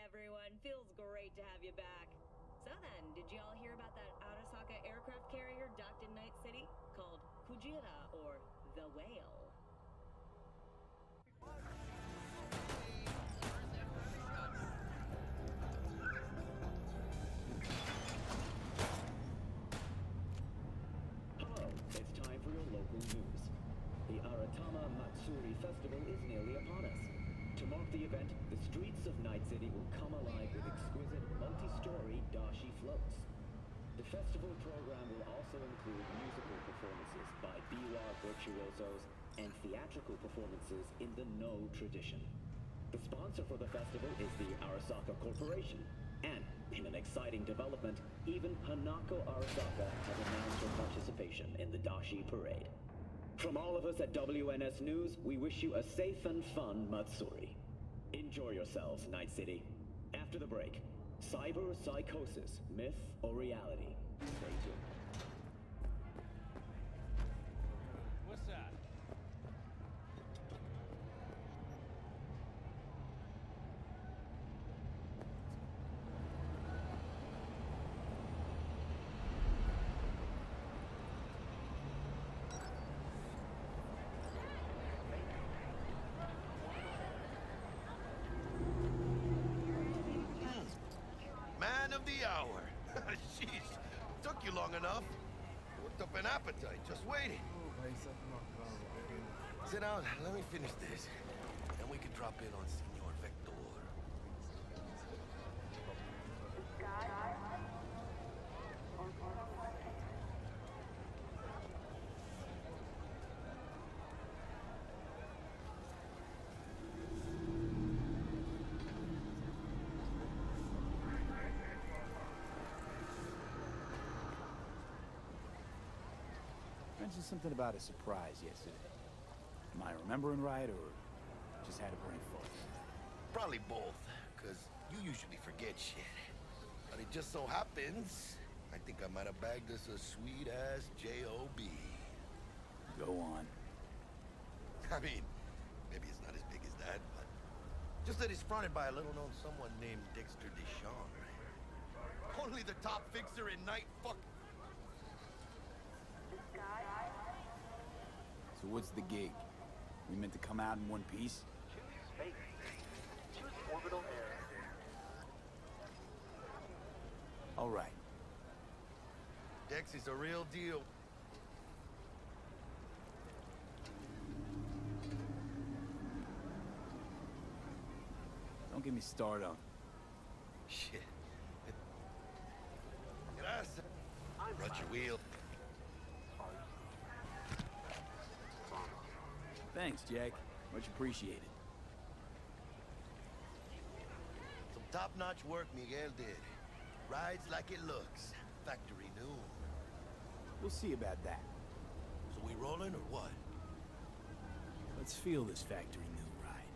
everyone. Feels great to have you back. So then, did y'all hear about that Arasaka aircraft carrier docked in Night City? Called Kujira, or the Whale. Hello, it's time for your local news. The Aratama Matsuri Festival is nearly upon us. To mark the event, the streets of Night City will come alive with exquisite multi-story dashi floats. The festival program will also include musical performances by biwa virtuosos and theatrical performances in the No tradition. The sponsor for the festival is the Arasaka Corporation, and in an exciting development, even Hanako Arasaka has announced her participation in the dashi parade. From all of us at WNS News, we wish you a safe and fun Matsuri. Enjoy yourselves, Night City. After the break, cyber psychosis, myth or reality? Stay tuned. What's that? Man of the hour. Sheesh, took you long enough. Worked up an appetite, just waiting. Sit down, let me finish this. Then we can drop in on Senor Vector. Mentioned something about a surprise yesterday. Am I remembering right, or just had a brain fart? Probably both, because you usually forget shit. But it just so happens, I think I might have bagged us a sweet-ass J.O.B. Go on. I mean, maybe it's not as big as that, but just that it's fronted by a little-known someone named Dexter Deshawn. Only the top fixer in night fuck. So what's the gig? We meant to come out in one piece? Choose space. Choose orbital air. All right. Dex is a real deal. Don't get me started on. Shit. Gracias. Run your wheel. Thanks, Jack. Much appreciated. Some top-notch work Miguel did. Rides like it looks. Factory new. We'll see about that. So we rolling or what? Let's feel this factory new ride.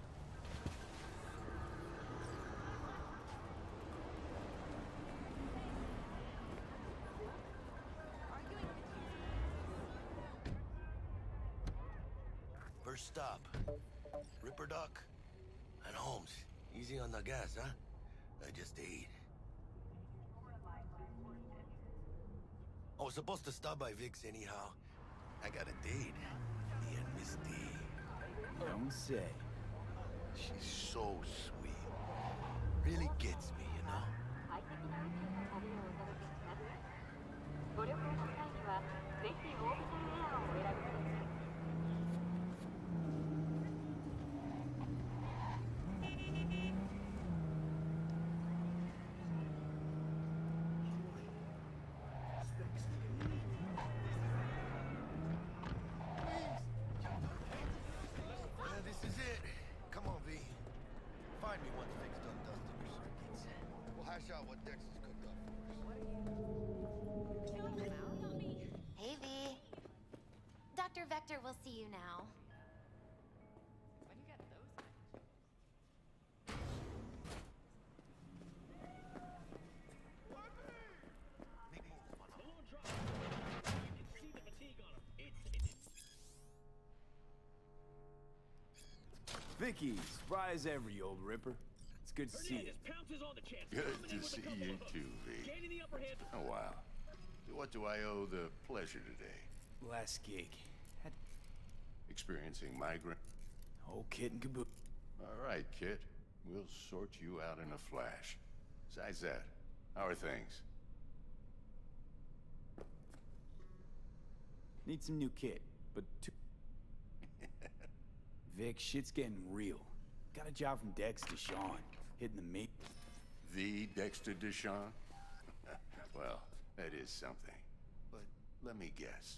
First stop. Ripper Dock. And Holmes. Easy on the gas, huh? I just ate. I was supposed to stop by Vic's anyhow. I got a date. Me and Miss D. Don't say. She's so sweet. Really gets me, you know? 快適な宇宙の旅をお届けします。ご旅行の際には、ぜひオービタルエアーをお選びください。This is it. Come on, V. Find me once Vic's done dusting your circuits. We'll hash out what Dex has cooked up for us. Hey, V. Dr. Vector will see you now. Why do you got those? Vicky, surprise every old ripper. It's It's good to see you. Good to see you too, V. Oh, wow. To what do I owe the pleasure today? Last gig. Had Experiencing migraine? whole kit and caboodle. All right, kid. We'll sort you out in a flash. Besides that, how are things? Need some new kit, but Vic, shit's getting real. Got a job from Dex Deshawn, hitting the meat. The Dexter Deshawn? Well, that is something. But let me guess.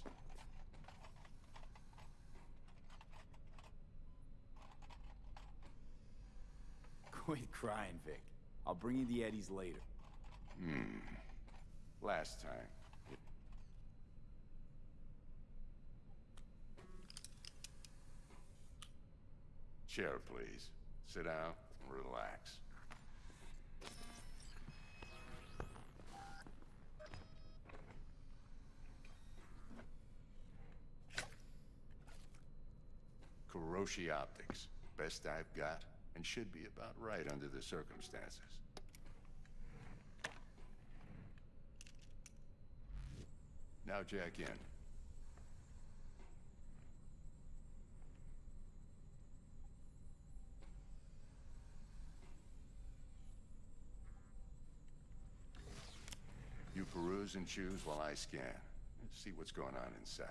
Quit crying, Vic. I'll bring you the Eddies later. Last time. Chair, please. Sit down and relax. Kuroshi Optics. Best I've got, and should be about right under the circumstances. Now jack in. You peruse and choose while I scan. Let's see what's going on inside.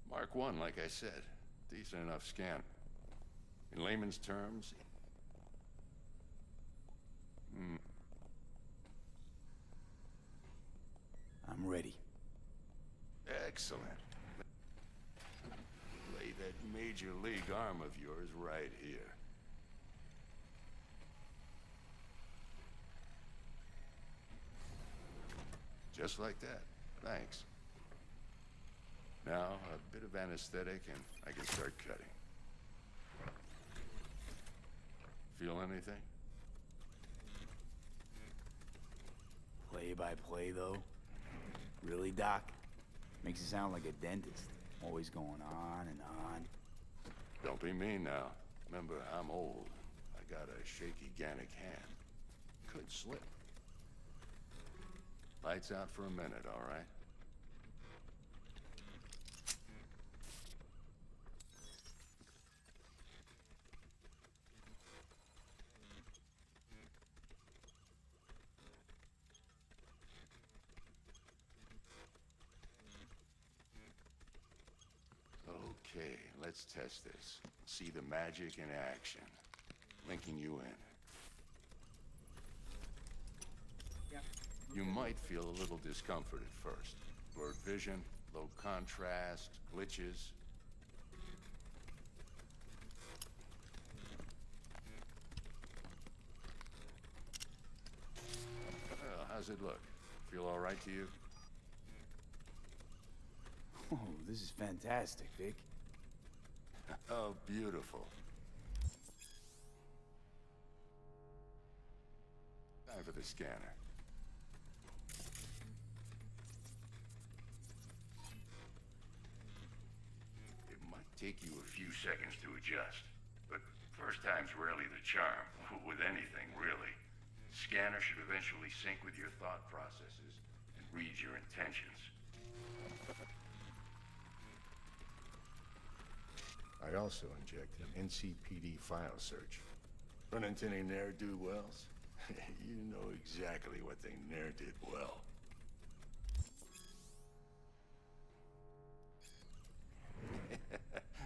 Mark 1, like I said. Decent enough scan. In layman's terms... I'm ready. Excellent. Lay that major league arm of yours right here. Just like that. Thanks. Now, a bit of anesthetic and I can start cutting. Feel anything? Play by play, though? Really, Doc? Makes you sound like a dentist. Always going on and on. Don't be mean now. Remember, I'm old. I got a shaky Gannic hand. Could slip. Lights out for a minute, all right? Okay, let's test this. See the magic in action. Linking you in. You might feel a little discomfort at first. Blurred vision, low contrast, glitches. Well, how's it look? Feel all right to you? Oh, this is fantastic, Vic. Oh, beautiful. Time for the scanner. It might take you a few seconds to adjust, but first time's rarely the charm, with anything, really. Scanner should eventually sync with your thought processes and read your intentions. I also inject an NCPD file search. Run into any ne'er-do-wells? You know exactly what they ne'er did well.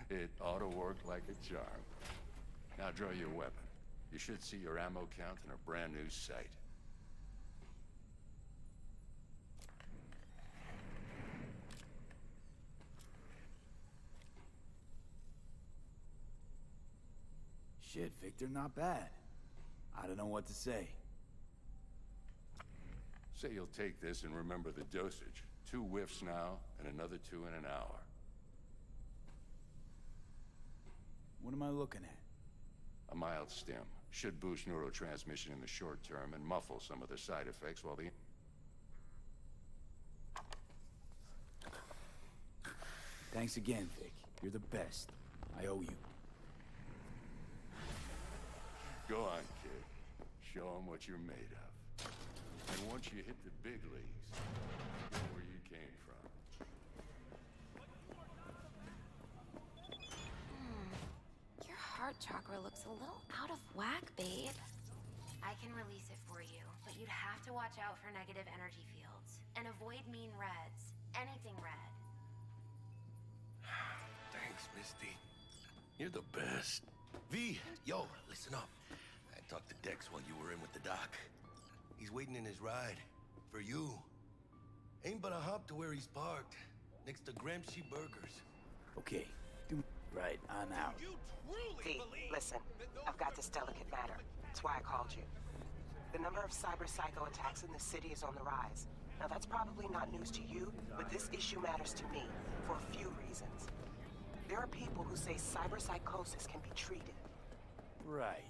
It ought to work like a charm. Now draw your weapon. You should see your ammo count in a brand new sight. Shit, Victor, not bad. I don't know what to say. Say you'll take this and remember the dosage. 2 whiffs now, and another 2 in an hour. What am I looking at? A mild stim. Should boost neurotransmission in the short term and muffle some of the side effects while the... Thanks again, Vic. You're the best. I owe you. Go on, kid. Show them what you're made of. And once you hit the big leagues, you know where you came from. Your heart chakra looks a little out of whack, babe. I can release it for you, but you'd have to watch out for negative energy fields. And avoid mean reds. Anything red. Thanks, Misty. You're the best. V, yo, listen up. I talked to Dex while you were in with the doc. He's waiting in his ride. For you. Ain't but a hop to where he's parked. Next to Gramsci Burgers. Okay. Right, I'm out. V, listen. I've got this delicate matter. That's why I called you. The number of cyber-psycho attacks in the city is on the rise. Now, that's probably not news to you, but this issue matters to me for a few reasons. There are people who say cyberpsychosis can be treated. Right.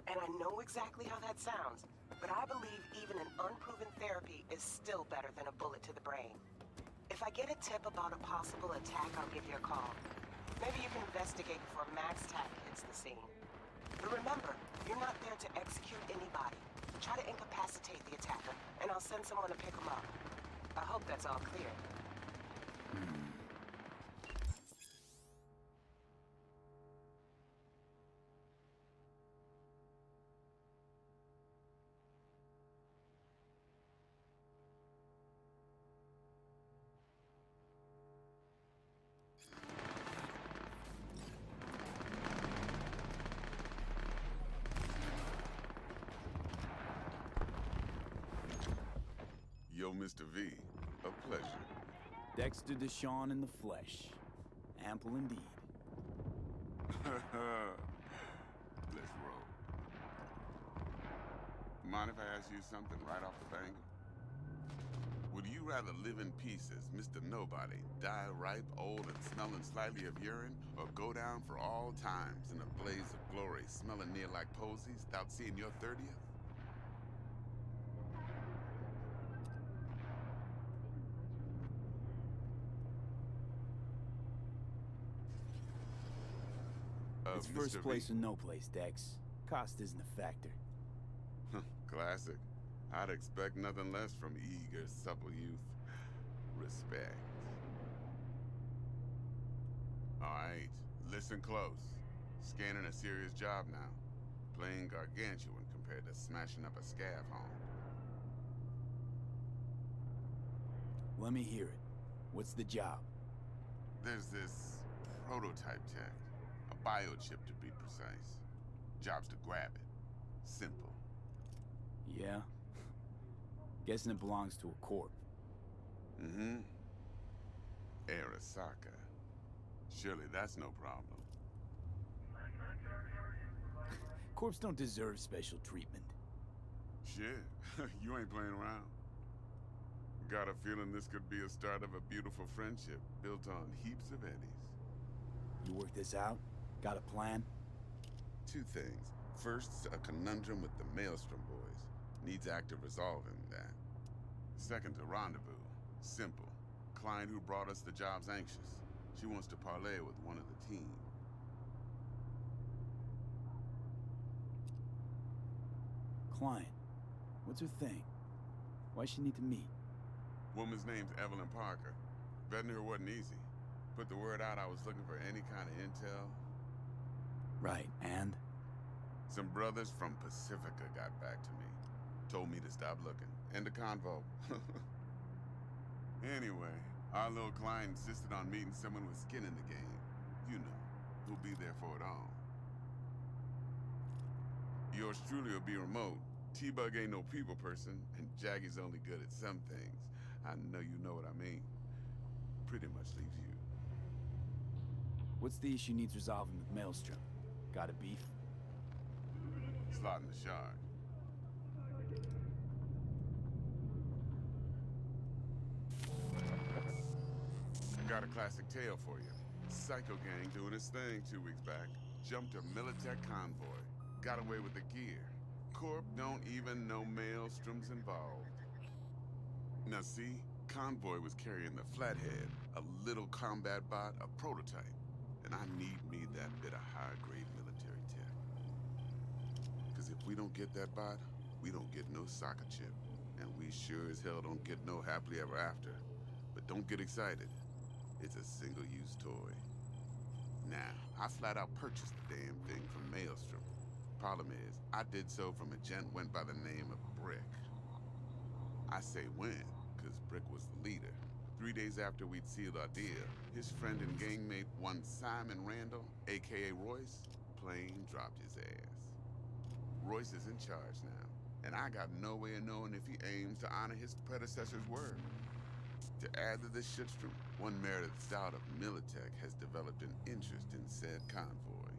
And I know exactly how that sounds, but I believe even an unproven therapy is still better than a bullet to the brain. If I get a tip about a possible attack, I'll give you a call. Maybe you can investigate before Max Tack hits the scene. But remember, you're not there to execute anybody. Try to incapacitate the attacker, and I'll send someone to pick him up. I hope that's all clear. Yo, Mr. V, a pleasure. Dexter Deshawn in the flesh. Ample indeed. Let's roll. Mind if I ask you something right off the bangle? Would you rather live in pieces, Mr. Nobody, die ripe, old, and smelling slightly of urine, or go down for all times in a blaze of glory, smelling near like posies, without seeing your 30th? It's first place or no place, Dex. Cost isn't a factor. Classic. I'd expect nothing less from eager, supple youth. Respect. All right, listen close. Scanning a serious job now. Playing gargantuan compared to smashing up a scav home. Let me hear it. What's the job? There's this prototype tech. A biochip to be precise. Job's to grab it. Simple. Yeah? Guessing it belongs to a corp. Mm-hmm. Arasaka. Surely that's no problem. Corps don't deserve special treatment. Shit, you ain't playing around. Got a feeling this could be a start of a beautiful friendship built on heaps of eddies. You work this out? Got a plan? Two things. First, a conundrum with the Maelstrom boys. Needs active resolving that. Second, a rendezvous. Simple. Client who brought us the job's anxious. She wants to parlay with one of the team. Client. What's her thing? Why she need to meet? Woman's name's Evelyn Parker. Vetting her wasn't easy. Put the word out I was looking for any kind of intel. Right, and? Some brothers from Pacifica got back to me. Told me to stop looking. End of convo. Anyway, our little client insisted on meeting someone with skin in the game. You know, who'll be there for it all. Yours truly will be remote. T-Bug ain't no people person, and Jaggy's only good at some things. I know you know what I mean. Pretty much leaves you. What's the issue needs resolving with Maelstrom? Got a beef? Slotting the shard. Got a classic tale for you. Psycho gang doing his thing 2 weeks back. Jumped a Militech convoy. Got away with the gear. Corp don't even know Maelstrom's involved. Now see, convoy was carrying the Flathead, a little combat bot, a prototype. And I need me that bit of high-grade military tech. Because if we don't get that bot, we don't get no soccer chip. And we sure as hell don't get no happily ever after. But don't get excited. It's a single-use toy. Now, I flat out purchased the damn thing from Maelstrom. Problem is, I did so from a gent went by the name of Brick. I say when, because Brick was the leader. 3 days after we'd sealed our deal, his friend and gangmate, one Simon Randall, aka Royce, plain dropped his ass. Royce is in charge now, and I got no way of knowing if he aims to honor his predecessor's word. To add to this shitstorm, one Meredith Stout of Militech has developed an interest in said convoy.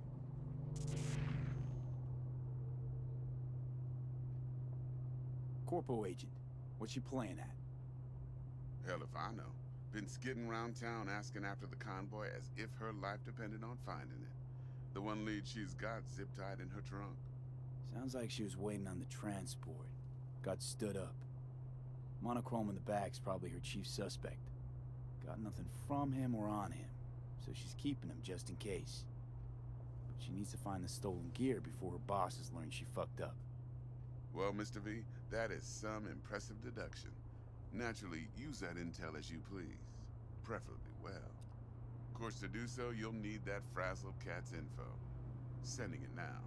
Corpo agent. What's she playing at? Hell if I know. Been skidding around town asking after the convoy as if her life depended on finding it. The one lead she's got zip-tied in her trunk. Sounds like she was waiting on the transport. Got stood up. Monochrome in the back's probably her chief suspect. Got nothing from him or on him, so she's keeping him just in case. But she needs to find the stolen gear before her bosses learn she fucked up. Well, Mr. V, that is some impressive deduction. Naturally, use that intel as you please. Preferably well. Of course, to do so, you'll need that frazzled cat's info. Sending it now.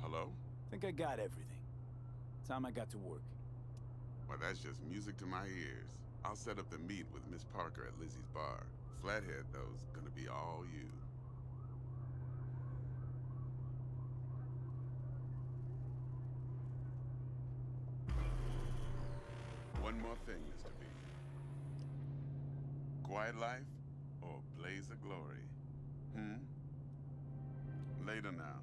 Hello? Think I got everything. Time I got to work. Well, that's just music to my ears. I'll set up the meet with Miss Parker at Lizzie's bar. Flathead, though's gonna be all you. One more thing, Mr. B. Quiet life or blaze of glory? Later now.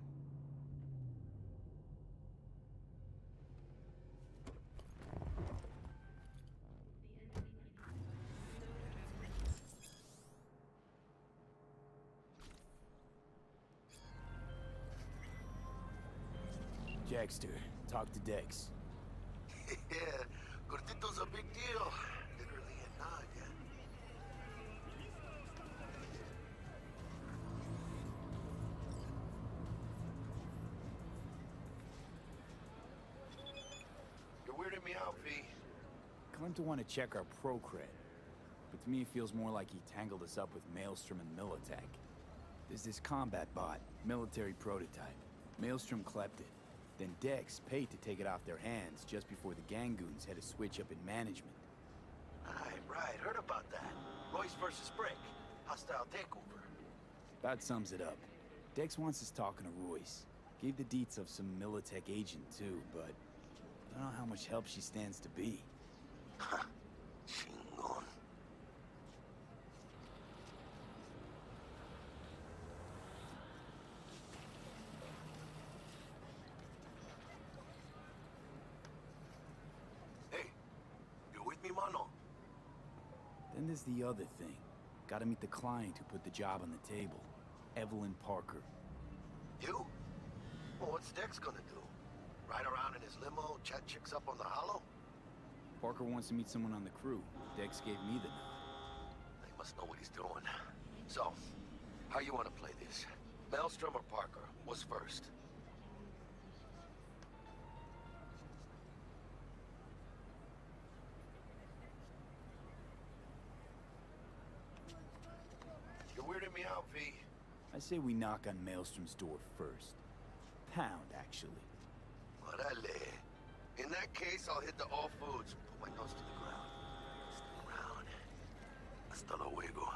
Jackster, talk to Dex. Yeah, Gordito's a big deal. Literally a nod. out, V? Claimed to want to check our pro cred. But to me, it feels more like he tangled us up with Maelstrom and Militech. There's this combat bot, military prototype. Maelstrom clept it. Then Dex paid to take it off their hands just before the Gangoons had a switch up in management. Right, heard about that. Royce versus Brick. Hostile takeover. That sums it up. Dex wants us talking to Royce. Gave the deets of some Militech agent too, but I don't know how much help she stands to be. Chingon. Hey, you with me, mano? Then there's the other thing. Gotta meet the client who put the job on the table. Evelyn Parker. You? Well, what's Dex gonna do? Ride around in his limo, chat chicks up on the hollow? Parker wants to meet someone on the crew. Dex gave me the nod. He must know what he's doing. So, how you want to play this? Maelstrom or Parker? What's first? You're weirding me out, V. I say we knock on Maelstrom's door first. Pound, actually. Orale. In that case, I'll hit the all foods. Put my nose to the ground. Stick around. Hasta luego.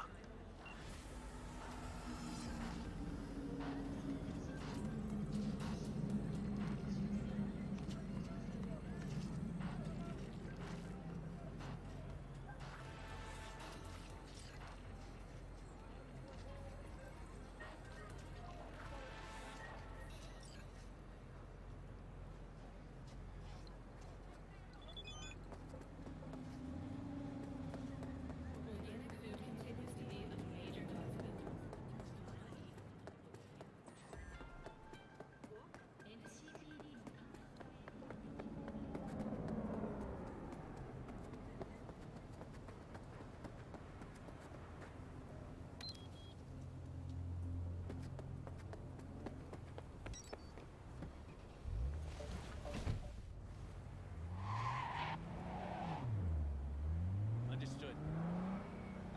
Understood.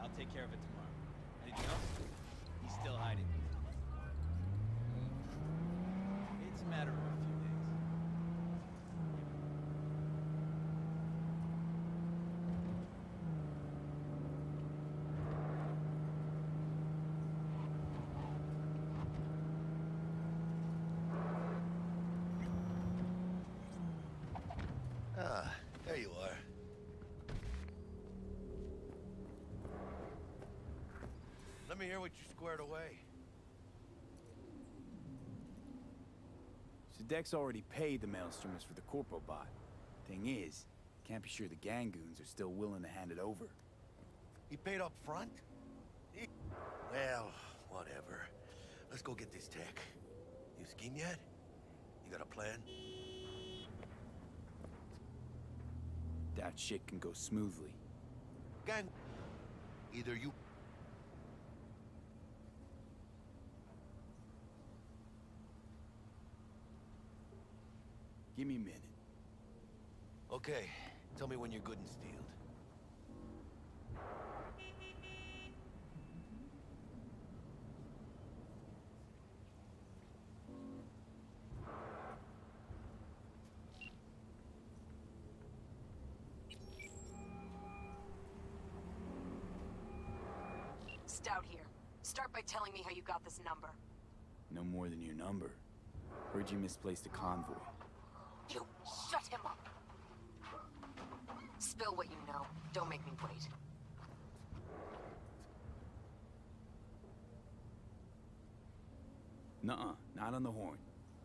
I'll take care of it tomorrow. Anything else? He's still hiding. It's a matter of a few days. Ah, there you are. Let me hear what you squared away. So Dex already paid the Maelstromers for the Corpo bot. Thing is, can't be sure the Gangoons are still willing to hand it over. He paid up front? Well, whatever. Let's go get this tech. You scheme yet? You got a plan? That shit can go smoothly. Gang. Either you... Give me a minute. Okay, tell me when you're good and steeled. Stout here. Start by telling me how you got this number. No more than your number. Heard you misplaced a convoy. You shut him up. Spill what you know. Don't make me wait. Nuh-uh, not on the horn.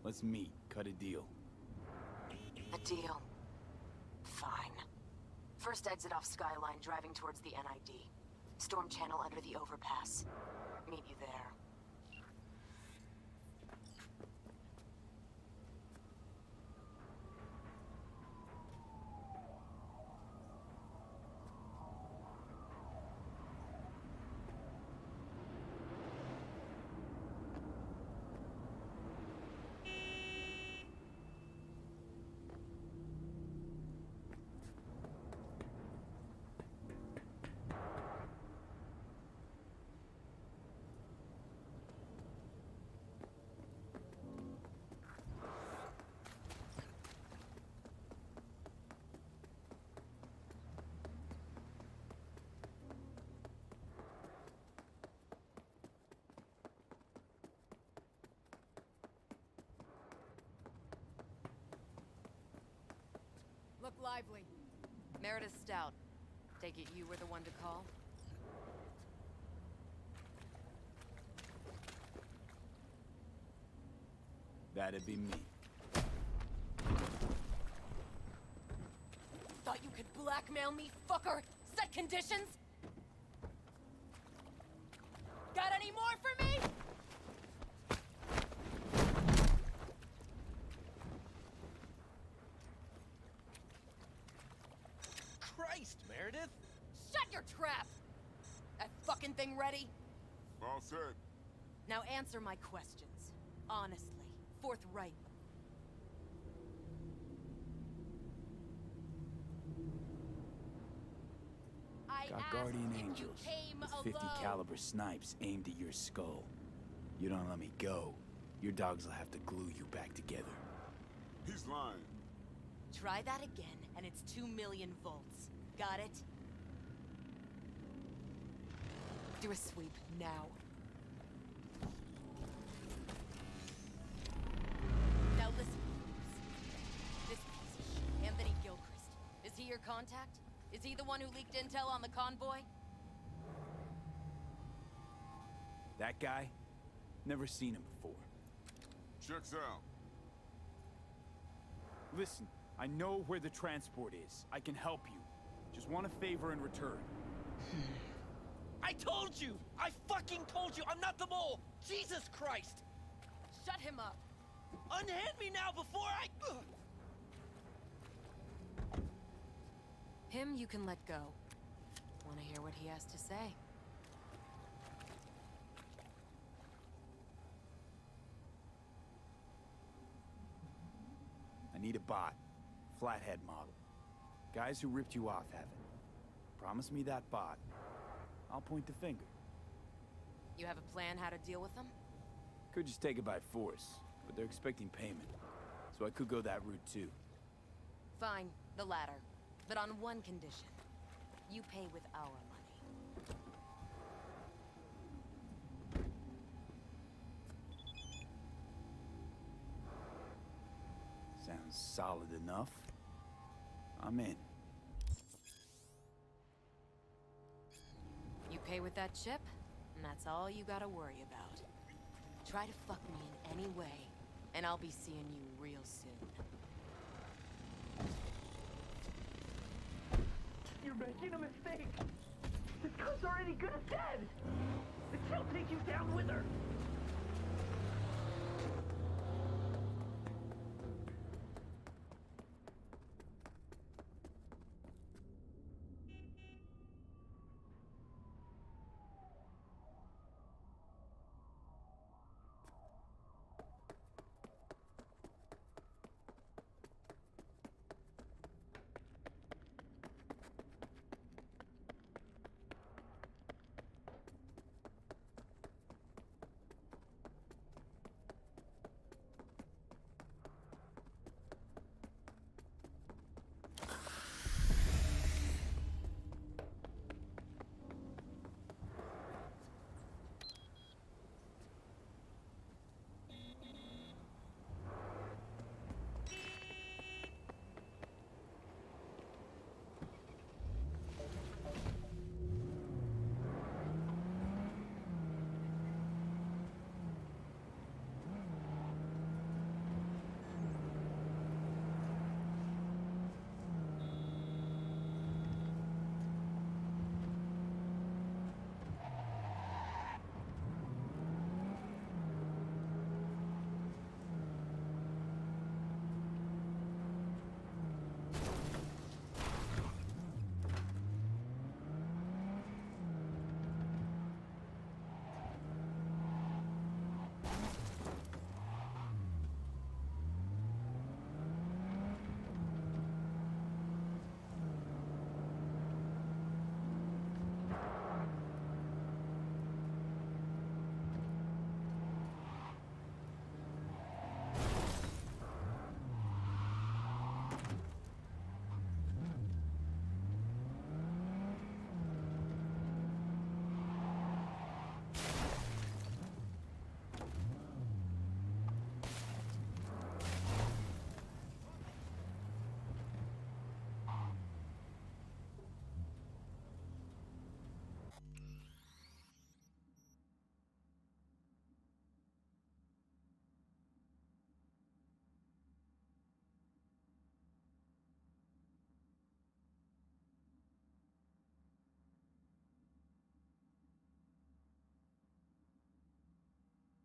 Let's meet, cut a deal. A deal. Fine. First exit off Skyline, driving towards the NID. Storm channel under the overpass. Meet you there. look lively. Meredith Stout. Take it you were the one to call? That'd be me. Thought you could blackmail me, fucker? Set conditions? Got any more for me? Christ, Meredith! Shut your trap! That fucking thing ready? All set. Now answer my questions. Honestly. Forthright. Got guardian angels with 50 caliber snipes aimed at your skull. You don't let me go, your dogs will have to glue you back together. He's lying. Try that again, and it's 2 million volts. Got it? Do a sweep now. Now listen, this piece of shit, Anthony Gilchrist. Is he your contact? Is he the one who leaked intel on the convoy? That guy? Never seen him before. Checks out. Listen, I know where the transport is. I can help you. Just want a favor in return. I told you! I fucking told you! I'm not the mole! Jesus Christ! Shut him up! Unhand me now before I... Him you can let go. Want to hear what he has to say? I need a bot. Flathead model. Guys who ripped you off haven't. Promise me that bot. I'll point the finger. You have a plan how to deal with them? Could just take it by force, but they're expecting payment. So I could go that route too. Fine, the latter. But on one condition. You pay with our money. Sounds solid enough. I'm in. You pay with that chip, and that's all you gotta worry about. Try to fuck me in any way, and I'll be seeing you real soon. You're making a mistake. This cunt's already good as dead. She'll take you down with her.